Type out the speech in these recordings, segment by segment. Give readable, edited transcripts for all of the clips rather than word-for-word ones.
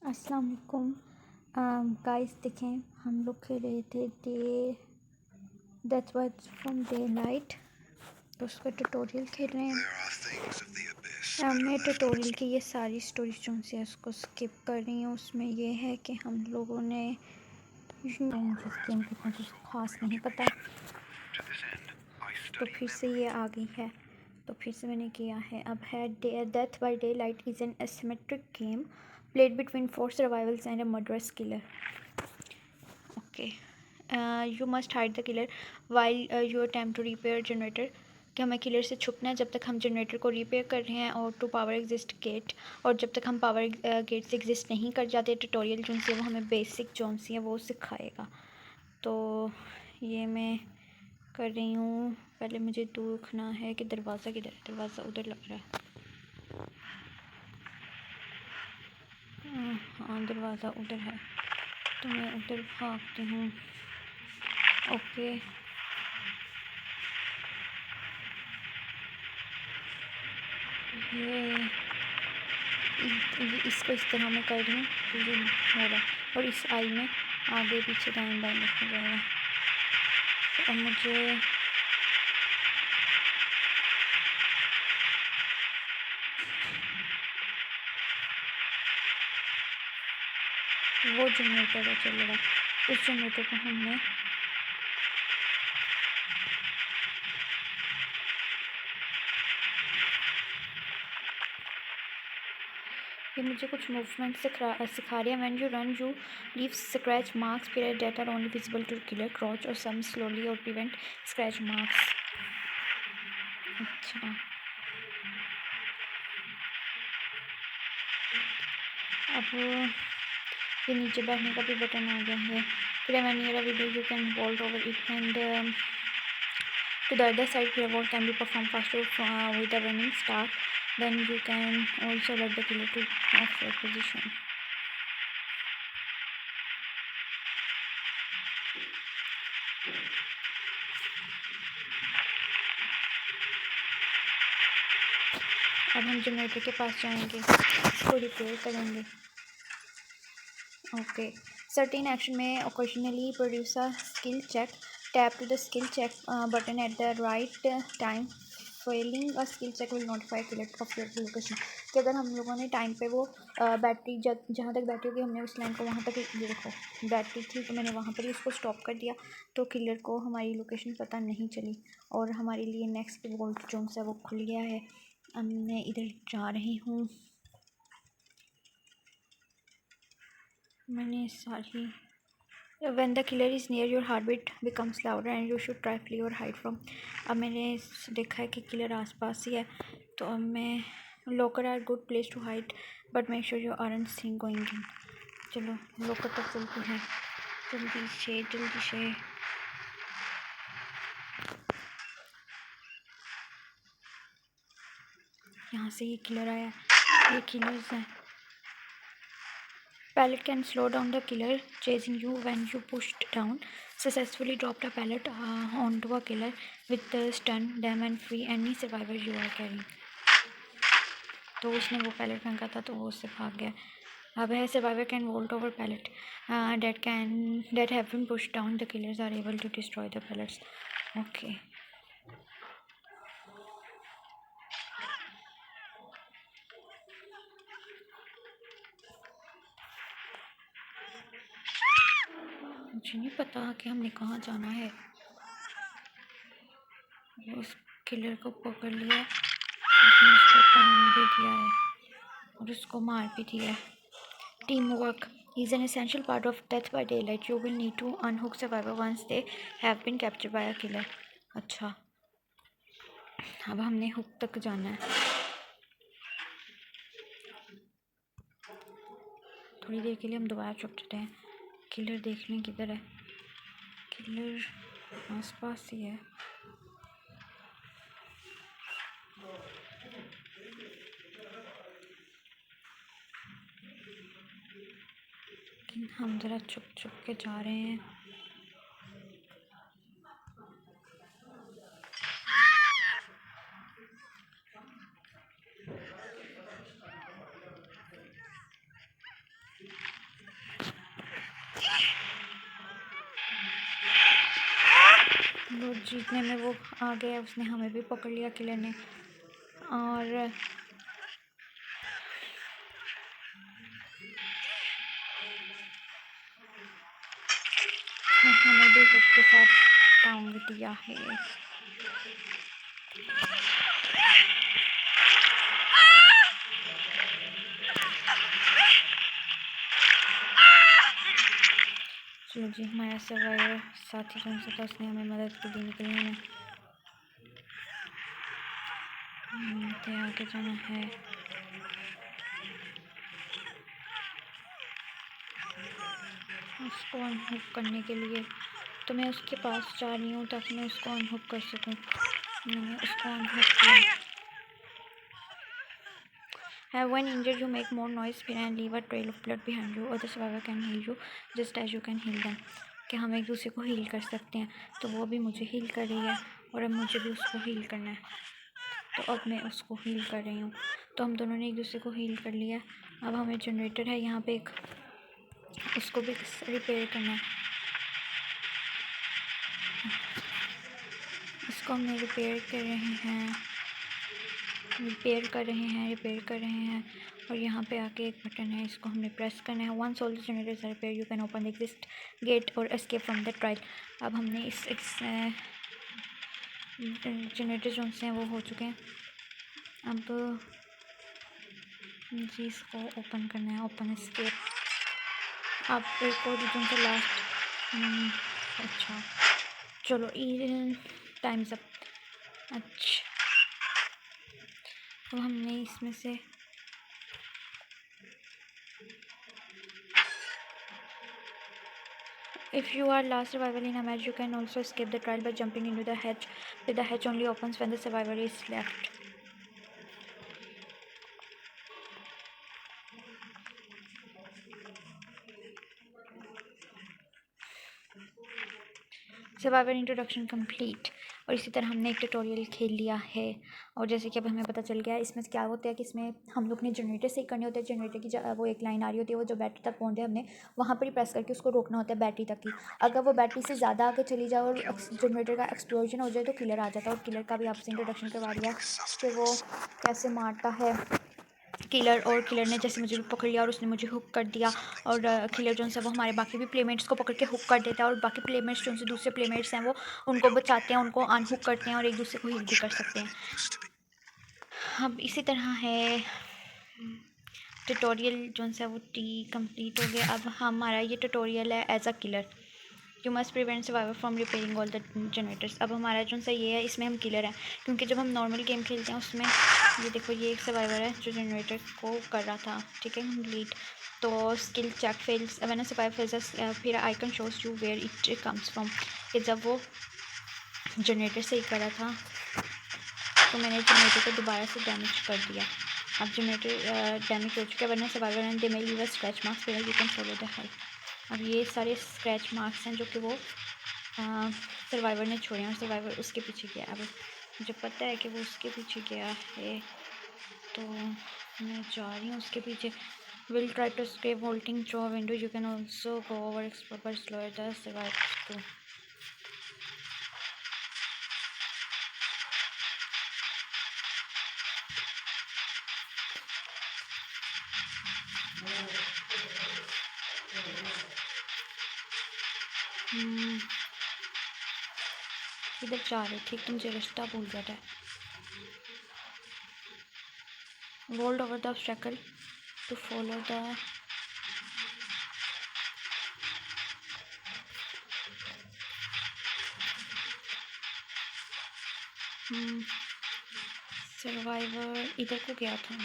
अस्सलाम वालेकुम गाइस। देखें, हम लोग खेल रहे थे that's what's from day light, तो उसका ट्यूटोरियल खेल रहे हैं। मैं ट्यूटोरियल की ये सारी स्टोरी जो है उसको स्किप कर रही हूँ। उसमें ये है कि हम लोगों ने जिस गेम की कुछ ख़ास नहीं पता, तो फिर से ये आ गई है, तो फिर से मैंने किया है। अब है death by day light is an asymmetric game played between 4 survivals and a murderous killer. Okay. You must hide the killer while you attempt to repair generator. कि हमें किलर से छुपना है जब तक हम जनरेटर को रिपेयर कर रहे हैं, और टू पावर एग्जिस्ट गेट, और जब तक हम पावर गेट से एग्जिस्ट नहीं कर जाते। ट्यूटोरियल जो है वो हमें बेसिक जो सी है वो सिखाएगा। तो ये मैं कर रही हूँ। पहले मुझे देखना है कि दरवाज़ा किधर है। दरवाज़ा उधर लग रहा है। हाँ, दरवाज़ा उधर है, तो मैं उधर भागती हूँ। ओके, ये इसको इस तरह मैं कर रही हूँ तो ये हो रहा है, और इस आई में आगे पीछे दाएं बाएं लिखा जाएगा। तो अब मुझे वो जनरेटर है चल रहा, उस जनरेटर को हमने ये मुझे कुछ मूवमेंट सिखा रही है। When you run you leave scratch marks period that are only visible to killer crouch और सम स्लोली और प्रिवेंट स्क्रैच मार्क्स। अच्छा, अब ये नीचे बैठने का भी बटन आ गया है। फिर when you are video you can vault over it and to the other side. Clear wall can be performed faster with a running start. Then you can also let the killer to off your position. अब हम generator के पास जाएंगे, इसको repair करेंगे। Okay, certain action may occasionally produce a skill check. Tap to the skill check button at the right time. Failing a skill check will notify killer of your location. कि अगर हम लोगों ने time पे वो battery जहाँ तक battery होगी हमने उस लाइन को वहाँ तक ये देखो बैटरी थी, तो मैंने वहाँ पर ही उसको स्टॉप कर दिया, तो किलर को हमारी लोकेशन पता नहीं चली और हमारे लिए नेक्स्ट वोल्ट जो है वो खुल गया है। अब मैं इधर जा रही हूँ। मैंने सारी When the killer is near, your heartbeat becomes louder and you should try flee or hide from. अब मैंने देखा है कि किलर आसपास ही है, तो अब मैं locker are good place to hide, but make sure you aren't seen going in. चलो locker तक चलते हैं, जल्दी से। यहाँ से ये किलर आया, ये किलर्स हैं। Pallet can slow down the killer chasing you when you pushed down. Successfully drop the pallet onto a killer with the stun them and free any survivor you are carrying. तो उसने वो palette फेंका था तो वो उससे भाग गया। अब है survivor can vault over pallet that have been pushed down. The killers are able to destroy the pallets. Okay. मुझे नहीं पता कि हमने कहाँ जाना है। उस किलर को पकड़ लिया, उसने उसको काम भी किया है और उसको मार भी दिया है। Teamwork is an essential part of Death by Daylight. You will need to unhook survivor once they have been captured by a killer. अच्छा, अब हमने हुक तक जाना है। थोड़ी देर के लिए हम दोबारा छुप जाते हैं। किलर देख लें किधर है। किलर आसपास ही है। लेकिन हम ज़रा छुप छुप के जा रहे हैं। जीतने में वो आ गया, उसने हमें भी पकड़ लिया किलर ने, और हमें भी हुक के साथ टांग दिया है। चलो जी, हमारा सर्वाइवर साथी कौन सा था, उसने हमें मदद के लिए निकली है। तो आगे जाना है। उसको अनहुक करने के लिए तो मैं उसके पास जा रही हूँ ताकि मैं उसको अनहुक कर सकूँ। मैंने उसको अनहुक किया। When injured, you make more noise and leave a trail of blood behind you. Other survivor can heal you just as you can heal them. कि हम एक दूसरे को हील कर सकते हैं, तो वो भी मुझे हील कर रही है और अब मुझे भी उसको हील करना है, तो अब मैं उसको हील कर रही हूँ। तो हम दोनों ने एक दूसरे को हील कर लिया। अब हमें जनरेटर है यहाँ पे एक, उसको भी रिपेयर करना है। इसको हम रिपेयर कर रहे हैं और यहाँ पे आके एक बटन है, इसको हमने प्रेस करना है। Once all the generators are repaired, you can open the exit gate or escape from the trial. अब हमने इस जनरेटर जो से हैं वो हो चुके हैं। अब जी इसको ओपन करना है, ओपन एस्केप। अब एक और जो से लास्ट, अच्छा चलो टाइम्स अप। अच्छा तो हमने इसमें से if you are last survivor in a match, you can also escape the trial by jumping into the hatch, but the hatch only opens when the survivor is left. Survivor introduction complete. और इसी तरह हमने एक tutorial खेल लिया है और जैसे कि अब हमें पता चल गया है इसमें क्या होता है कि इसमें हम लोग ने जनरेटर सही करने होते हैं। जनरेटर की वो एक लाइन आ रही होती है, वो जो बैटरी तक पहुँचते हैं हमने वहाँ पर ही प्रेस करके उसको रोकना होता है बैटरी तक ही। अगर वो बैटरी से ज़्यादा आगे चली जाए और जनरेटर का एक्सप्लोजन हो जाए तो किलर आ जाता है। और किलर का भी आपसे इंट्रोडक्शन करवा दिया कि वो कैसे मारता है किलर। और किलर ने जैसे मुझे पकड़ लिया और उसने मुझे हुक कर दिया और किलर जो है वो हमारे बाकी भी प्लेमेट्स को पकड़ के हुक कर देता है और बाकी प्लेमेट्स जो उनसे दूसरे प्लेमेट्स हैं वो उनको बचाते हैं, उनको अनहुक करते हैं और एक दूसरे को हील भी कर सकते हैं। अब इसी तरह है ट्यूटोरियल जो है वो कंप्लीट हो गया। अब हमारा ये ट्यूटोरियल है as a killer, you must prevent survivor from repairing all the generators. अब हमारा जो सा ये है इसमें हम किलर हैं, क्योंकि जब हम नॉर्मल गेम खेलते हैं उसमें ये देखो ये एक सर्वाइवर है जो जनरेटर को कर रहा था, ठीक है कंप्लीट। तो skill check fails when a survivor fails, फिर icon shows you where it comes from. कि जब वो जनरेटर से ही कर रहा था तो मैंने जनरेटर को दोबारा से डैमेज कर दिया। अब जनरेटर डैमेज हो चुका है, वरना survivor and they may leave a scratch marks where you can follow the help. अब ये सारे स्क्रैच मार्क्स हैं जो कि वो सर्वाइवर ने छोड़े हैं और सर्वाइवर उसके पीछे गया। अब मुझे पता है कि वो उसके पीछे गया है तो मैं जा रही हूँ उसके पीछे। Will try to escape vaulting through a window. You can also go over explore but slower the survivors too. इधर जा रही थी तो मुझे रास्ता भूल गया था। Rolled over the obstacle to follow the survivor इधर को गया था।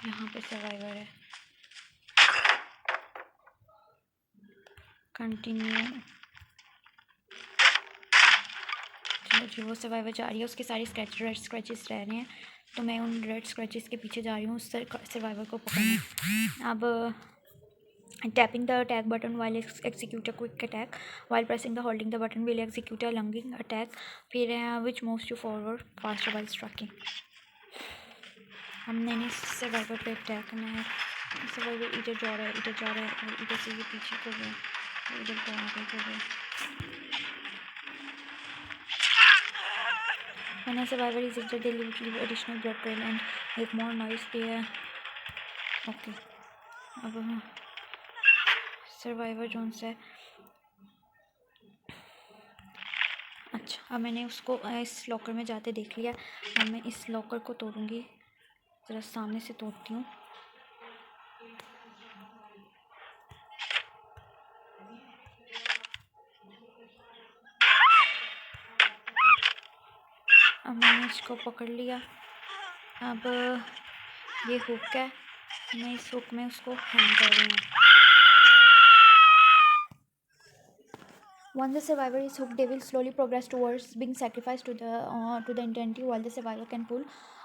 यहाँ पे सर्वाइवर है, कंटिन्यू। चलो जी वो सर्वाइवर जा रही है, उसके सारे रेड स्क्रैचेस रह रहे हैं तो मैं उन रेड स्क्रैचेस के पीछे जा रही हूँ उस सर्वाइवर को पकड़ने। अब tapping the attack button while execute a quick attack, while pressing the holding the button will execute a lunging attack, फिर which moves you forward faster while striking। हमने सर्वाइवर पे अटैक करना है सर्वाइवर इधर जा रहा है, इधर जा रहा है, और इधर से ये पीछे कर रहा है, और इधर को आगे कर रहा है। When a survivor is injured, they leave additional blood trail and make more noise. They okay अब सर्वाइवर जोन से अच्छा, अब मैंने उसको इस लॉकर में जाते देख लिया। अब मैं इस लॉकर को तोड़ूंगी, ज़रा सामने से तोड़ती हूँ। अब मैंने इसको पकड़ लिया। अब ये हुक है, मैं इस हुक में उसको हैंग कर रही हूँ। Once the survivor is hooked, they will slowly progress towards being sacrificed to the entity while the survivor can pull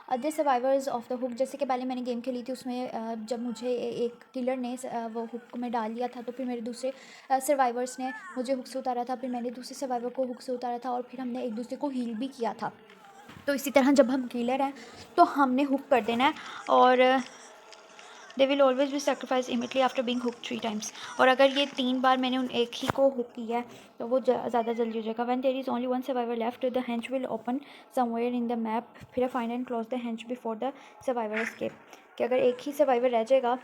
other survivors of the hook। जैसे कि पहले मैंने गेम खेली थी, उसमें जब मुझे एक किलर ने वो हुक में डाल लिया था, तो फिर मेरे दूसरे सर्वाइवर्स ने मुझे हुक से उतारा था, फिर मैंने दूसरे सर्वाइवर को हुक से उतारा था, और फिर हमने एक दूसरे को हील भी किया था। तो इसी तरह जब हम किलर हैं तो हमने हुक कर देना है, और they will always be sacrifice immediately after being hook 3 times. और अगर ये 3 बार मैंने उन एक ही को हुक किया है तो वो ज़्यादा जल्दी हो जाएगा। When there is only one survivor left, the hatch will open somewhere in the map, फिर find and close the hatch before the survivor escape. कि अगर एक ही सर्वाइवर रह जाएगा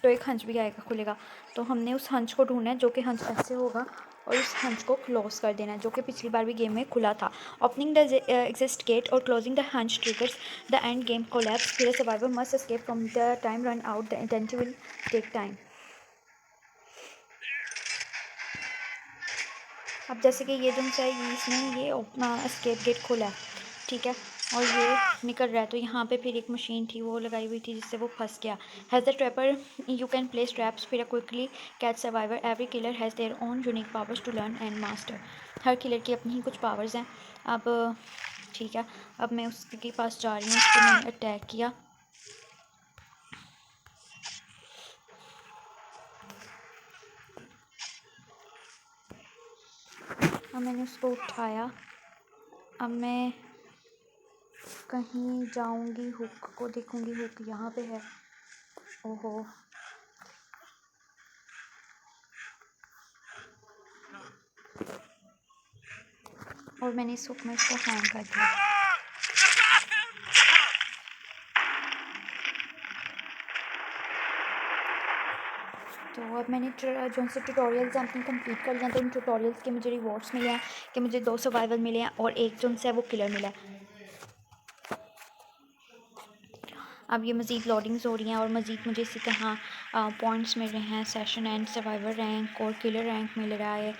तो एक हंच भी आएगा, खुलेगा, तो हमने उस हंच को ढूंढना है जो कि हंच ऐसे होगा, और उस हंच को क्लोज कर देना है, जो कि पिछली बार भी गेम में खुला था। ओपनिंग द एग्जिस्ट गेट और closing the hatch triggers the end game collapse, फिर survivor must escape from the time run out, the intensity will take time. अब जैसे कि ये जो है इसने ये एस्केप गेट खोला है, ठीक है, और ये निकल रहा है, तो यहाँ पे फिर एक मशीन थी वो लगाई हुई थी जिससे वो फंस गया। Has the trapper you can place traps, फिर quickly catch survivor. Every killer has their own unique powers to learn and master. हर किलर की अपनी ही कुछ पावर्स हैं। अब ठीक है, अब मैं उसके पास जा रही हूँ, उसको मैंने अटैक किया। अब मैंने उसको उठाया। अब मैं कहीं जाऊंगी, हुक को देखूंगी, हुक यहाँ पे है। ओहो, और मैंने इस हुक में इसको हैंग कर दिया। तो अब मैंने जो से ट्यूटोरियल्स हैं अपनी कंप्लीट कर लिया, तो इन ट्यूटोरियल्स के मुझे रिवॉर्ड्स मिले हैं कि मुझे 2 सर्वाइवल मिले हैं और एक जो है वो किलर मिला है। अब ये मज़ीद लोडिंग्स हो रही हैं और मज़ीद मुझे इसी तरह पॉइंट्स मिल रहे हैं। सेशन एंड सर्वाइवर रैंक और किलर रैंक मिल रहा है।